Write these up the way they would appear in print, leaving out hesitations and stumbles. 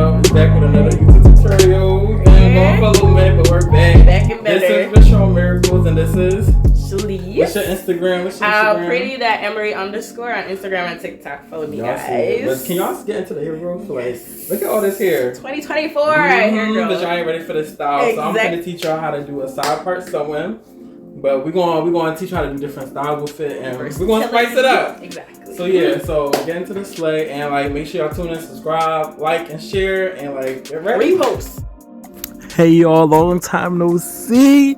y'all? It's back with another YouTube tutorial. And going for a little minute, but we're back. Back and better. This is Visual Miracles, and this is Shaleece. What's your Instagram? Pretty.Emery_ on Instagram and TikTok. Follow me, guys. Can y'all get into the hair real quick? Look at all this hair. 2024 right here, girl. But y'all ain't ready for this style, so I'm gonna teach y'all how to do a side part sewing. But we're gonna teach you how to do different styles with it, and we're gonna spice it up. Exactly. So yeah, so get into the sleigh and like make sure y'all tune in, subscribe, like, and share, and like get ready. Repost. Hey y'all, long time no see.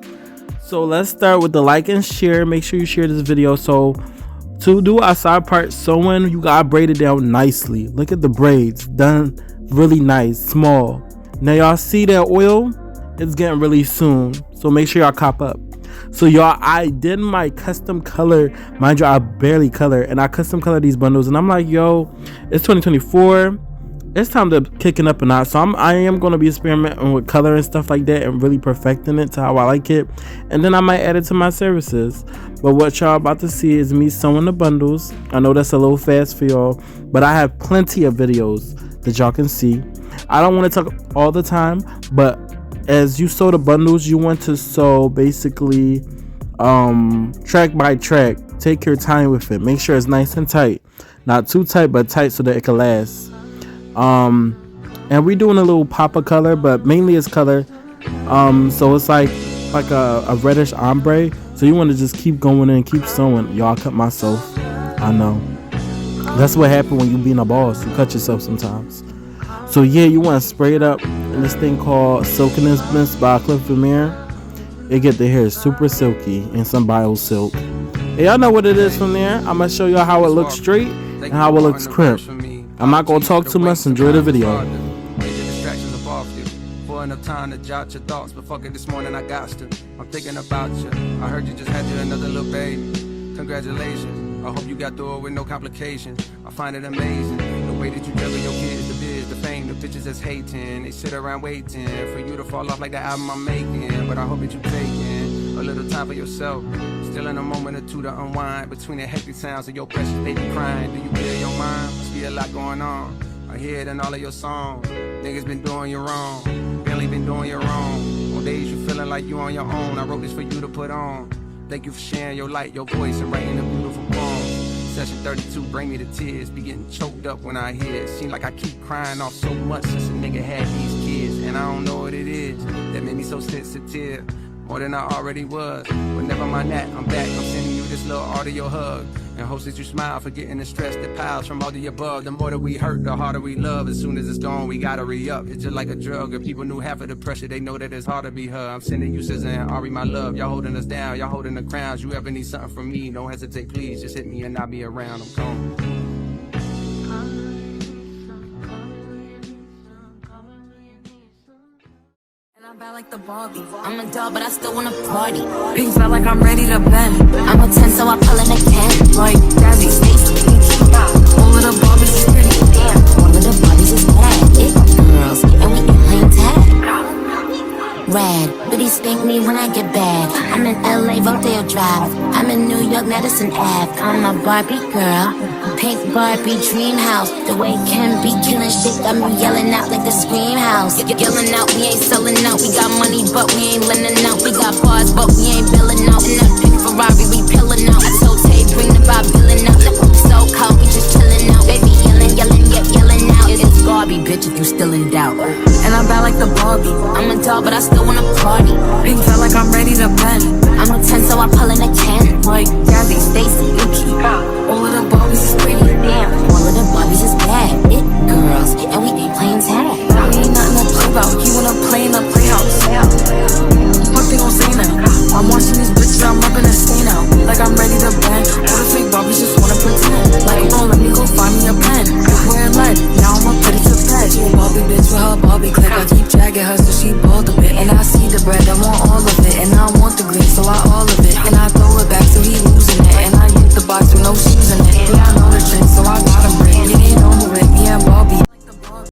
So let's start with the like and share. Make sure you share this video. So to do our side part sewing, you gotta braid it down nicely. Look at the braids, done really nice, small. Now y'all see that oil? It's getting really soon, so make sure y'all cop up. So y'all, I did my custom color. Mind you, I barely color, and I custom color these bundles, and I'm like, yo, it's 2024. It's time to kicking up a notch. So I am going to be experimenting with color and stuff like that and really perfecting it to how I like it. And then I might add it to my services. But what y'all about to see is me sewing the bundles. I know that's a little fast for y'all, but I have plenty of videos that y'all can see. I don't want to talk all the time, but as you sew the bundles, you want to sew basically track by track. Take your time with it. Make sure it's nice and tight. Not too tight, but tight so that it can last. And we're doing a little pop of color, but mainly it's color. So it's like a reddish ombre. So you want to just keep going and keep sewing. Y'all cut myself. I know. That's what happened when you being a boss. You cut yourself sometimes. So yeah, you want to spray it up in this thing called Silk and Mist by Cliff Vermeer. It get the hair super silky and some bio silk. And y'all know what it is from there. I'm gonna show y'all how it looks straight and how it looks crisp. I'm not gonna talk too much. Enjoy the video. Enough time to jot your thoughts, but fuck it, this morning I got to. I'm thinking about you. I heard you just had you another little baby. Congratulations. I hope you got through it with no complications. I find it amazing the way that you juggle your kids, the biz, the fame, the bitches that's hating. They sit around waiting for you to fall off like the album I'm making. But I hope that you taking a little time for yourself. Still in a moment or two to unwind between the hectic sounds of your precious baby crying. Do you clear your mind? Must be a lot going on. I hear it in all of your songs. Niggas been doing you wrong. Barely been doing you wrong. On days you feeling like you on your own. I wrote this for you to put on. Thank you for sharing your light, your voice, and writing a beautiful poem. Session 32 bring me to tears. Be getting choked up when I hear it. Seem like I keep crying off so much since a nigga had these kids. And I don't know what it is that made me so sensitive. More than I already was. But never mind that, I'm back. I'm sending you this little audio hug. And hopes that you smile, forgetting the stress that piles from all the above. The more that we hurt, the harder we love. As soon as it's gone, we gotta re-up. It's just like a drug. If people knew half of the pressure, they know that it's hard to be her. I'm sending you SZA and Ari, my love. Y'all holding us down, y'all holding the crowns. You ever need something from me, don't hesitate, please. Just hit me and I'll be around. I'm gone. Bad like the Barbie. I'm a doll, but I still wanna party. Pink felt like I'm ready to bend. I'm a 10, so I pull in a can. Like Jazzy, Stacy, all of the Barbies is pretty. Damn, all of the Barbies is bad. It girls, and we ain't playing tag. Rad, but he spank me when I get bad. I'm in LA, Rodeo Drive. I'm in New York, Madison Ave. I'm a Barbie girl. Pink Barbie dream house. The way Kim be killing shit got me yelling out like the scream house. Yelling out, we ain't selling out. We got money, but we ain't lending out. We got bars, but we ain't billing out. In that pink Ferrari, we pillin' out. I told Tay, bring the Bob Dylan out. So cold, we just chillin' out. Baby yelling, yelling out. It's Barbie, bitch, if you still in doubt. And I'm bad like the Barbie. I'm a doll, but I still wanna party. Pink felt like I'm ready to bend. I'm a 10, so I pull in a can. Like Jazzy, Stacy, Yuki. All of the Barbies is pretty. Damn, all of the Barbies is bad. It girls, and we ain't playing tag. We ain't nothing to play about. You wanna play in the playhouse? What they gon' say now? I'm watching these bitches, I'm up in the scene now. Like I'm ready to bend. All the fake Barbies just wanna pretend. Like, oh, let me go find me a pen. Wearing lead, now I'ma put it to bed. Barbie bitch with her Barbie clip. I keep dragging her